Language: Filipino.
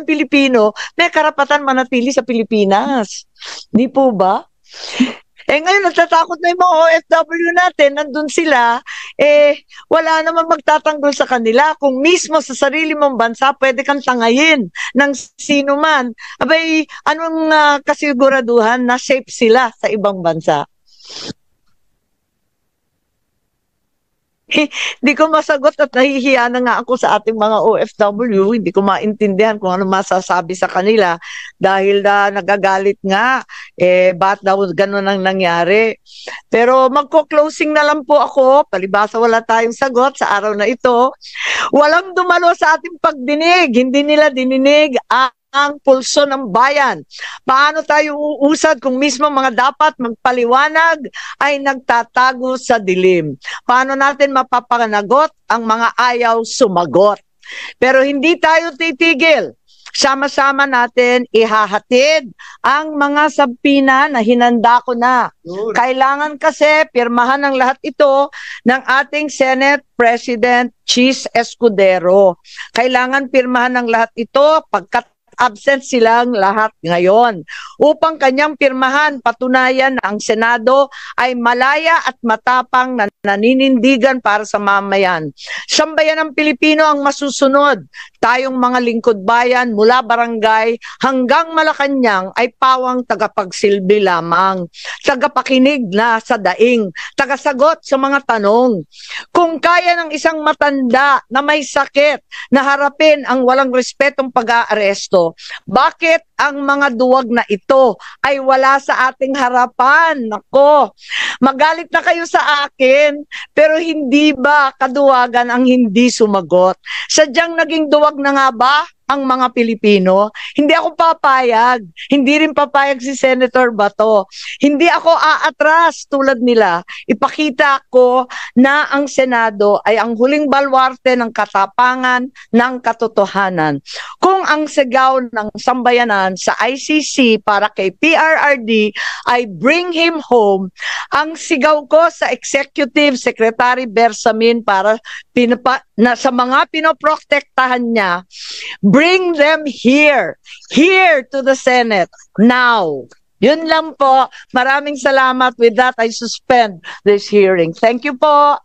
ng Pilipino, may karapatan manatili sa Pilipinas. Di po ba? Eh ngayon, natatakot na yung mga OFW natin, nandun sila, wala naman magtatanggol sa kanila. Kung mismo sa sarili mong bansa, pwede kang tangayin ng sino man. Abay, anong kasiguraduhan na safe sila sa ibang bansa? Hindi ko masagot at nahihiya na nga ako sa ating mga OFW. Hindi ko maintindihan kung ano masasabi sa kanila dahil nagagalit nga. Ba't daw ganun ang nangyari? Pero magko-closing na lang po ako. Palibasa wala tayong sagot sa araw na ito. Walang dumalo sa ating pagdinig. Hindi nila dininig ang pulso ng bayan. Paano tayo uusad kung mismo mga dapat magpaliwanag ay nagtatago sa dilim? Paano natin mapapanagot ang mga ayaw sumagot? Pero hindi tayo titigil. Sama-sama natin ihahatid ang mga sabpina na hinanda ko na. Kailangan kasi pirmahan ng lahat ito ng ating Senate President Chis Escudero. Kailangan pirmahan ng lahat ito pagkat absent silang lahat ngayon. Upang kanyang pirmahan, patunayan na ang Senado ay malaya at matapang na naninindigan para sa mamayan. Sambayan ng Pilipino ang masusunod. Tayong mga lingkod bayan mula barangay hanggang Malacanang ay pawang tagapagsilbi lamang. Tagapakinig na sa daing. Tagasagot sa mga tanong. Kung kaya ng isang matanda na may sakit na harapin ang walang respetong pag-aaresto, bakit ang mga duwag na ito ay wala sa ating harapan? Nako, magalit na kayo sa akin, pero hindi ba kaduwagan ang hindi sumagot? Sadyang naging duwag na nga ba ang mga Pilipino? Hindi ako papayag. Hindi rin papayag si Senator Bato. Hindi ako aatras tulad nila. Ipakita ko na ang Senado ay ang huling balwarte ng katapangan ng katotohanan. Kung ang sigaw ng sambayanan sa ICC para kay PRRD ay bring him home, ang sigaw ko sa Executive Secretary Bersamin para sa mga pinoprotektahan niya, bring them here to the Senate, now. Yun lang po. Maraming salamat. With that, I suspend this hearing. Thank you po.